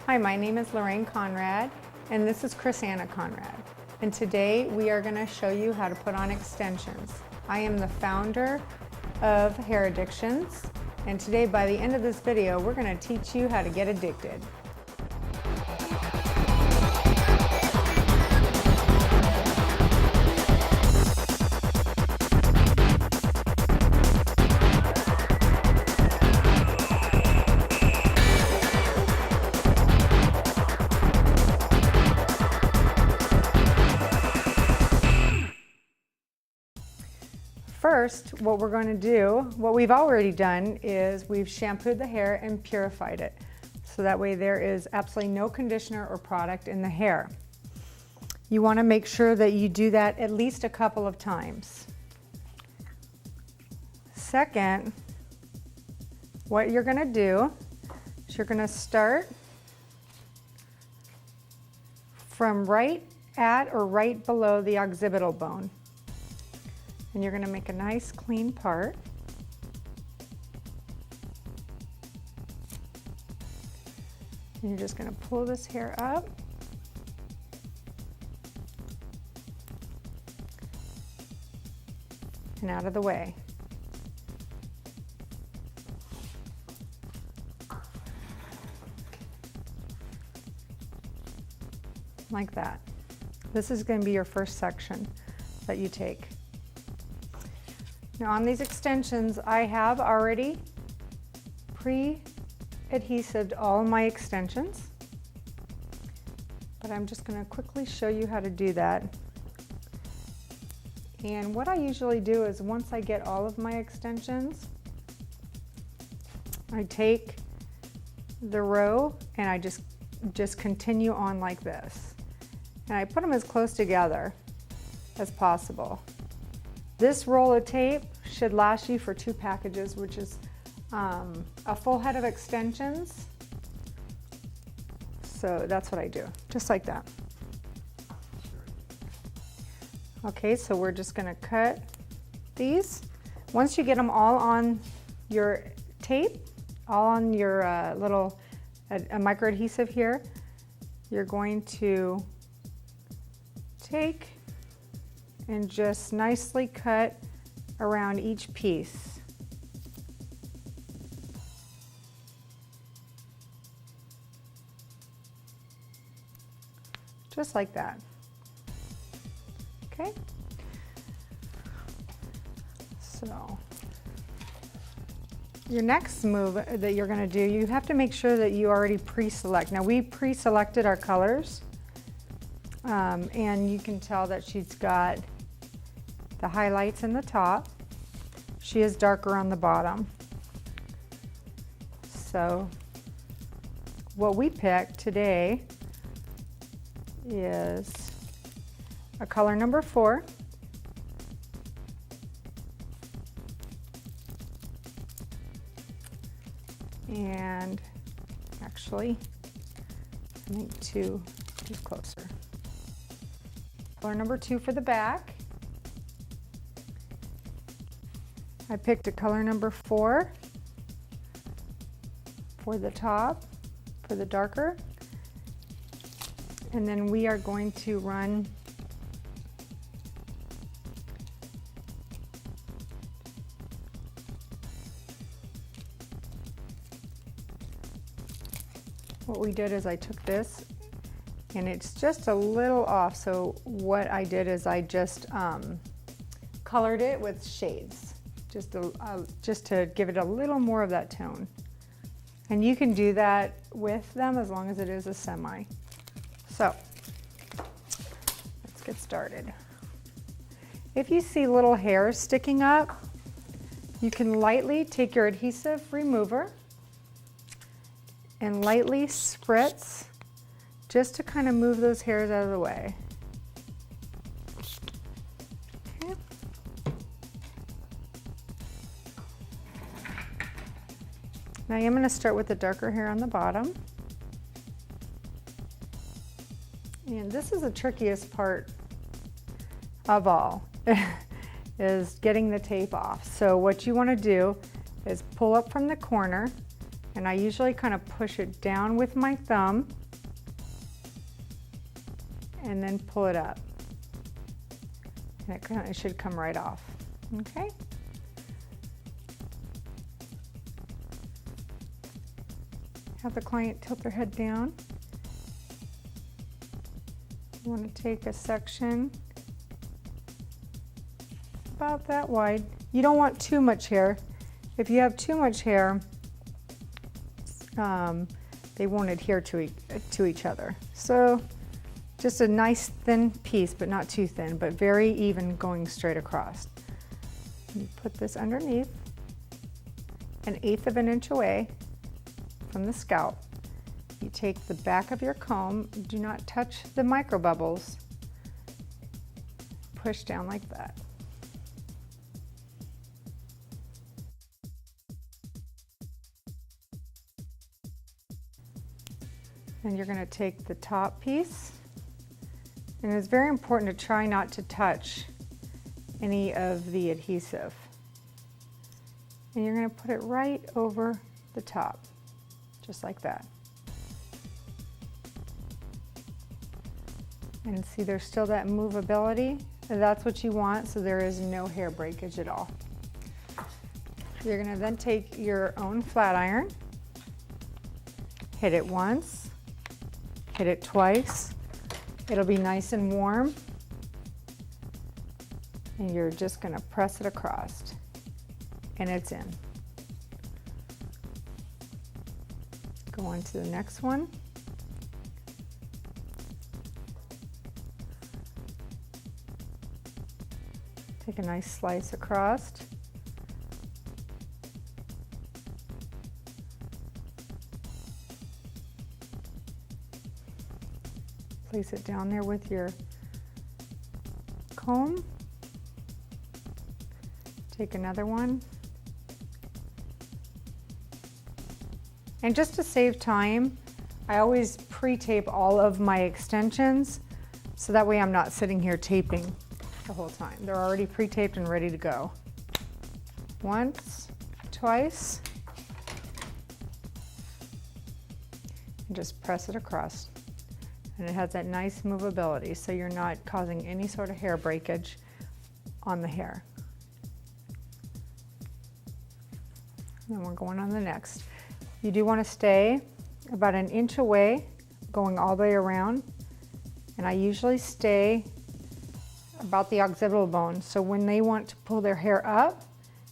Hi, my name is Lorraine Conrad, and this is Chrisanna Conrad. And today we are going to show you how to put on extensions. I am the founder of Hair Addictionz, and today by the end of this video, we're going to teach you how to get addicted. First, what we're going to do, what we've already done, is we've shampooed the hair and purified it. So that way there is absolutely no conditioner or product in the hair. You want to make sure that you do that at least a couple of times. Second, what you're going to do is you're going to start from right at or right below the occipital bone. And you're going to make a nice clean part. And you're just going to pull this hair up. And out of the way. Like that. This is going to be your first section that you take. Now on these extensions, I have already pre-adhesived all my extensions, but I'm just going to quickly show you how to do that. And what I usually do is once I get all of my extensions, I take the row and I just continue on like this. And I put them as close together as possible. This roll of tape should last you for 2 packages, which is a full head of extensions. So that's what I do, just like that. Okay, so we're just gonna cut these. Once you get them all on your tape, all on your little micro adhesive here, you're going to take and just nicely cut around each piece. Just like that. Okay? So, your next move that you're going to do, you have to make sure that you already pre-select. Now we pre-selected our colors, and you can tell that she's got the highlights in the top. She is darker on the bottom. So what we picked today is a color number 4. And actually, I think 2 is closer. Color number 2 for the back. I picked a color number 4 for the top, for the darker. And then we are going to run what we did is I took this and it's just a little off. So what I did is I just colored it with shades. Just to give it a little more of that tone. And you can do that with them as long as it is a semi. So, let's get started. If you see little hairs sticking up, you can lightly take your adhesive remover and lightly spritz just to kind of move those hairs out of the way. Now I'm going to start with the darker hair on the bottom. And this is the trickiest part of all, is getting the tape off. So what you want to do is pull up from the corner, and I usually kind of push it down with my thumb and then pull it up. And it should come right off, okay? Have the client tilt their head down. You want to take a section about that wide. You don't want too much hair. If you have too much hair, they won't adhere to each other. So just a nice thin piece, but not too thin, but very even going straight across. You put this underneath, 1/8 of an inch away from the scalp. You take the back of your comb, do not touch the micro bubbles, push down like that. And you're going to take the top piece, and it's very important to try not to touch any of the adhesive. And you're going to put it right over the top, just like that. And see, there's still that movability. That's what you want, so there is no hair breakage at all. You're going to then take your own flat iron, hit it once, hit it twice. It'll be nice and warm, and you're just going to press it across, and it's in. Go on to the next one. Take a nice slice across. Place it down there with your comb. Take another one. And just to save time, I always pre-tape all of my extensions, so that way I'm not sitting here taping the whole time. They're already pre-taped and ready to go. Once, twice, and just press it across. And it has that nice movability, so you're not causing any sort of hair breakage on the hair. And then we're going on the next. You do want to stay about 1 inch away, going all the way around. And I usually stay about the occipital bone, so when they want to pull their hair up,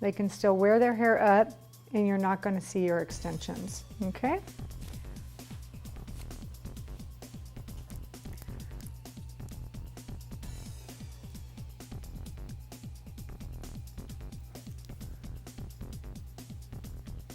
they can still wear their hair up and you're not going to see your extensions, okay?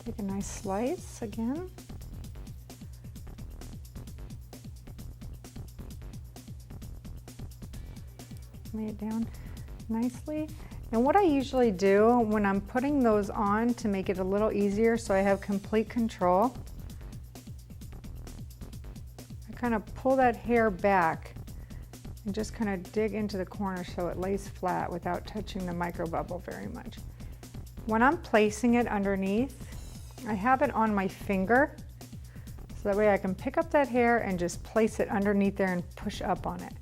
Take a nice slice again. Lay it down nicely. And what I usually do when I'm putting those on to make it a little easier so I have complete control, I kind of pull that hair back and just kind of dig into the corner so it lays flat without touching the micro bubble very much. When I'm placing it underneath, I have it on my finger, so that way I can pick up that hair and just place it underneath there and push up on it.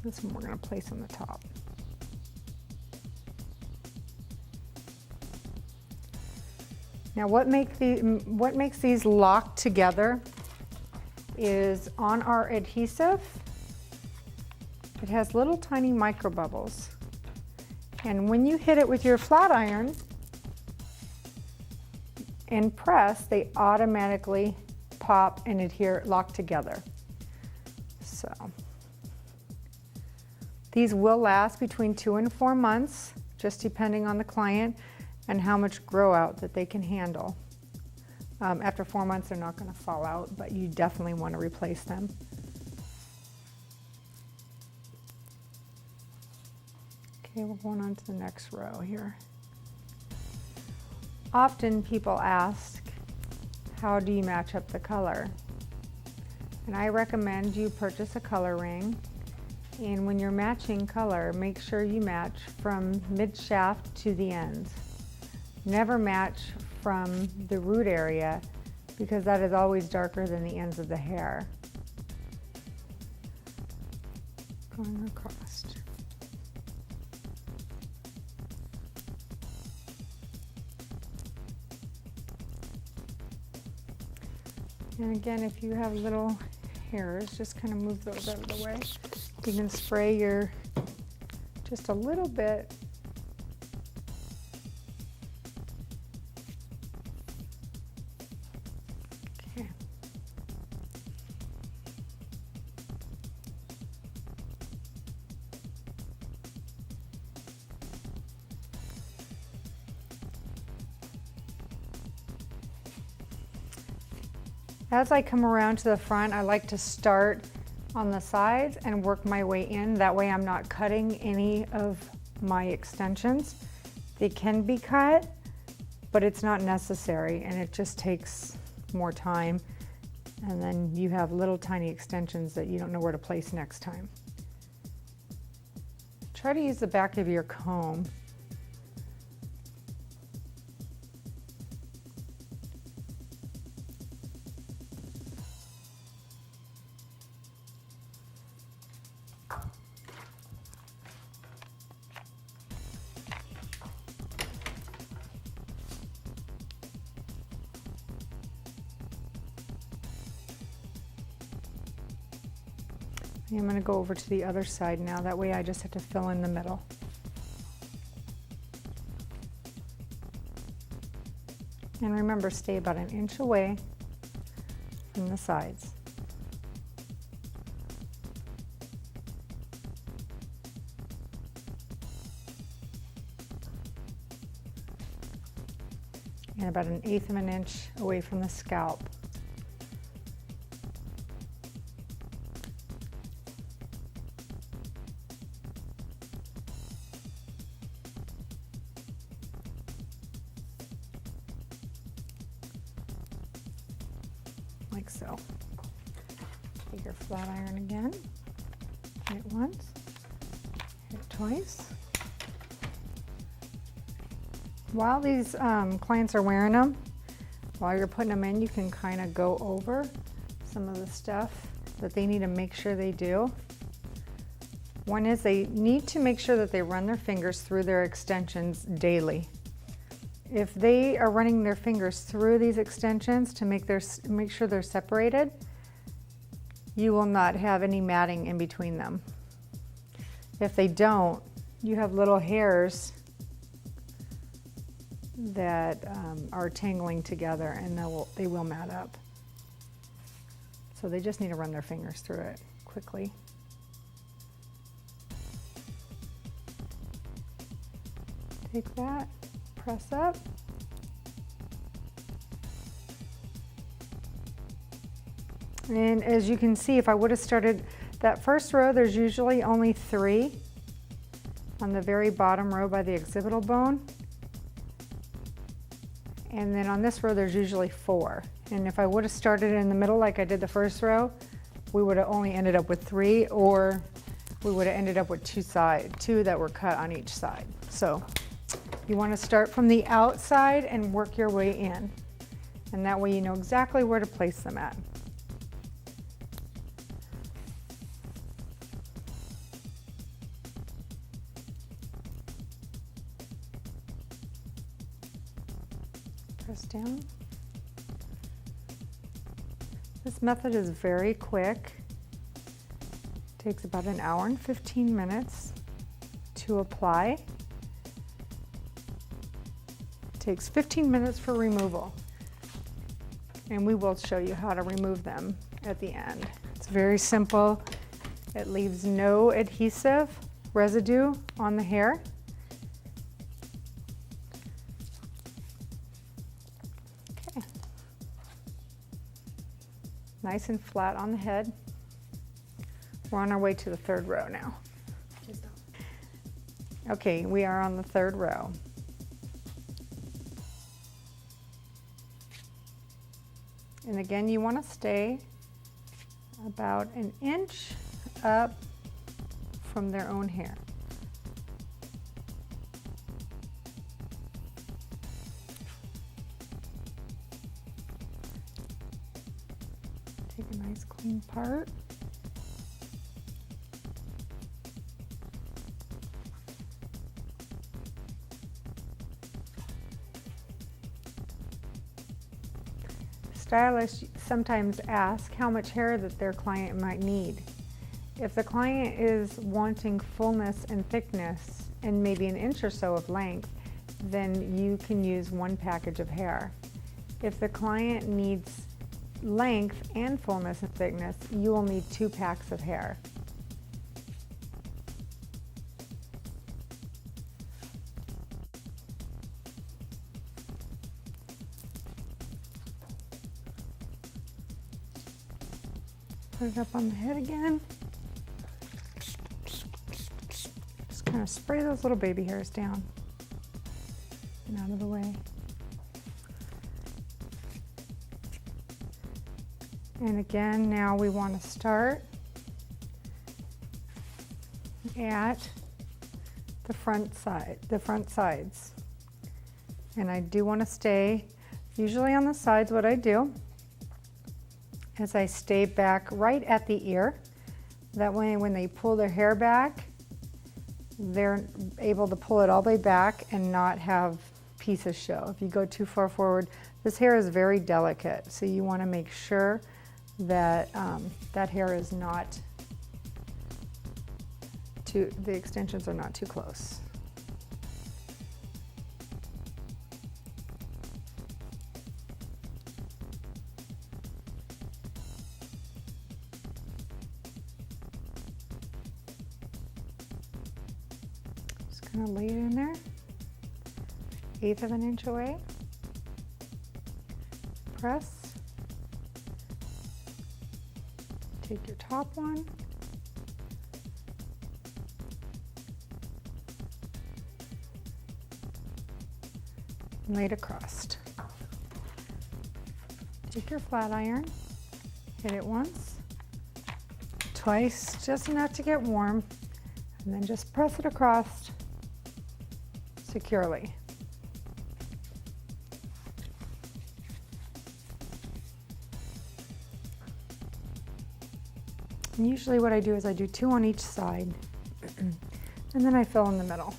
This one we're going to place on the top. Now what makes these lock together is on our adhesive, it has little tiny micro bubbles. And when you hit it with your flat iron and press, they automatically pop and adhere, lock together. So these will last between 2 and 4 months, just depending on the client and how much grow out that they can handle. After 4 months, they're not going to fall out, but you definitely want to replace them. Okay, we're going on to the next row here. Often people ask, how do you match up the color? And I recommend you purchase a color ring. And when you're matching color, make sure you match from mid-shaft to the ends. Never match from the root area, because that is always darker than the ends of the hair. going across. And again, if you have little hairs, just kind of move those out of the way. You can spray your, just a little bit. Okay. As I come around to the front, I like to start on the sides and work my way in. That way I'm not cutting any of my extensions. They can be cut, but it's not necessary, and it just takes more time. And then you have little tiny extensions that you don't know where to place next time. Try to use the back of your comb. I'm going to go over to the other side now. That way I just have to fill in the middle. And remember, stay about an inch away from the sides. And about 1/8 of an inch away from the scalp. Like so. Take your flat iron again, hit it once, hit it twice. While these clients are wearing them, while you're putting them in, you can kind of go over some of the stuff that they need to make sure they do. One is they need to make sure that they run their fingers through their extensions daily. If they are running their fingers through these extensions to make sure they're separated, you will not have any matting in between them. If they don't, you have little hairs that are tangling together, and they will mat up. So they just need to run their fingers through it quickly. Take that, press up. And as you can see, if I would have started that first row, there's usually only 3 on the very bottom row by the occipital bone. And then on this row, there's usually 4. And if I would have started in the middle like I did the first row, we would have only ended up with 3, or we would have ended up with 2 that were cut on each side. So you want to start from the outside and work your way in. And that way you know exactly where to place them at. Press down. This method is very quick. It takes about 1 hour and 15 minutes to apply. It takes 15 minutes for removal. And we will show you how to remove them at the end. It's very simple. It leaves no adhesive residue on the hair. Okay. Nice and flat on the head. We're on our way to the 3rd row now. Okay, we are on the 3rd row. And again, you want to stay about 1 inch up from their own hair. Take a nice clean part. stylists sometimes ask how much hair that their client might need. If the client is wanting fullness and thickness and maybe an inch or so of length, then you can use one package of hair. If the client needs length and fullness and thickness, you will need 2 packs of hair. Put it up on the head again. Just kind of spray those little baby hairs down and out of the way. And again, now we want to start at the front sides. And I do want to stay, usually on the sides, what I do is I stay back right at the ear. That way when they pull their hair back, they're able to pull it all the way back and not have pieces show. If you go too far forward, this hair is very delicate, so you want to make sure that that hair is not the extensions are not too close. Just gonna lay it in there, 1/8 of an inch away. Press. Take your top one, and lay it across. Take your flat iron, hit it once, twice, just enough to get warm, and then just press it across securely. And usually what I do is I do 2 on each side, and then I fill in the middle.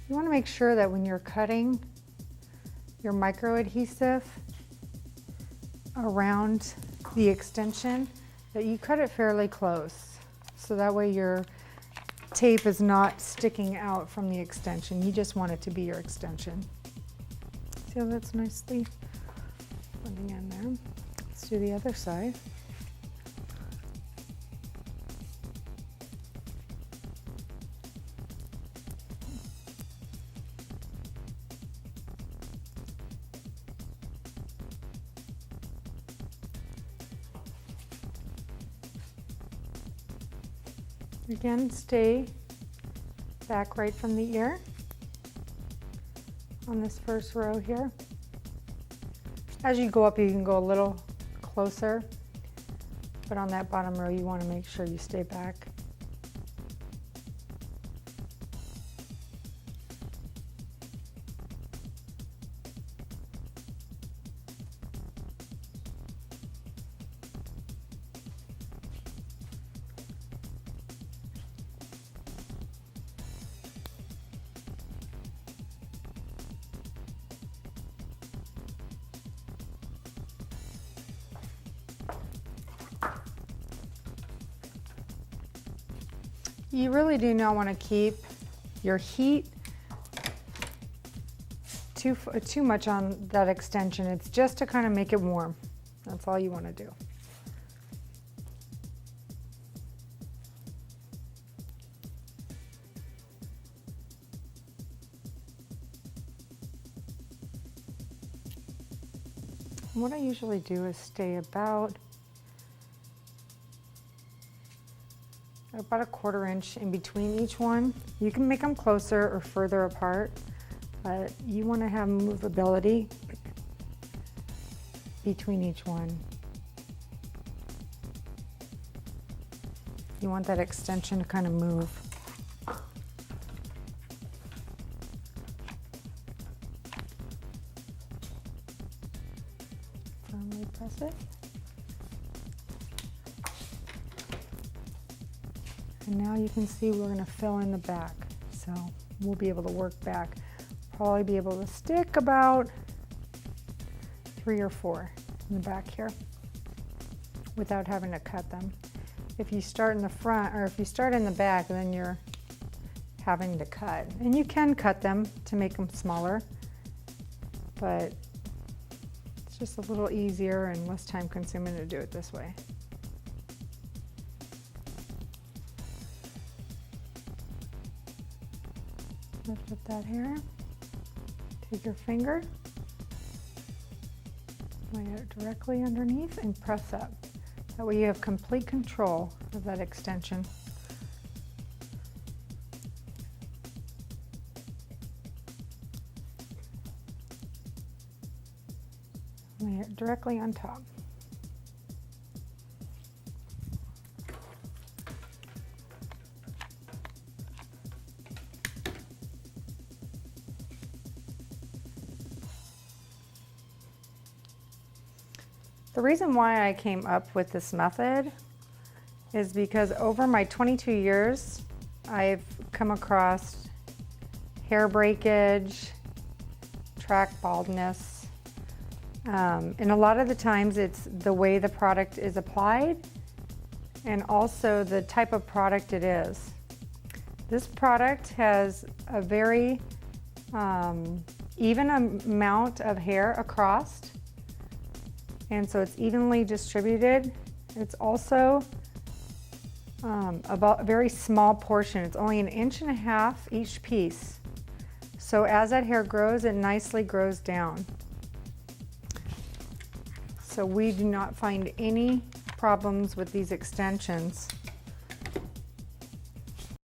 You want to make sure that when you're cutting your micro adhesive around the extension, that you cut it fairly close, so that way your tape is not sticking out from the extension. You just want it to be your extension. See how that's nicely blending in there? Let's do the other side. Again, stay back right from the ear on this first row here. As you go up, you can go a little closer, but on that bottom row, you want to make sure you stay back. You really do not want to keep your heat too much on that extension. It's just to kind of make it warm. That's all you want to do. And what I usually do is stay about a 1/4 inch in between each one. You can make them closer or further apart, but you want to have movability between each one. You want that extension to kind of move. And now you can see we're going to fill in the back. So we'll be able to work back. Probably be able to stick about 3 or 4 in the back here without having to cut them. If you start in the front, or if you start in the back, then you're having to cut. And you can cut them to make them smaller, but it's just a little easier and less time consuming to do it this way. Lift up that hair, take your finger, lay it directly underneath and press up. That way you have complete control of that extension. Lay it directly on top. The reason why I came up with this method is because over my 22 years, I've come across hair breakage, track baldness, and a lot of the times it's the way the product is applied and also the type of product it is. This product has a very even amount of hair across, and so it's evenly distributed. It's also about a very small portion. It's only 1.5 inches each piece. So as that hair grows, it nicely grows down. So we do not find any problems with these extensions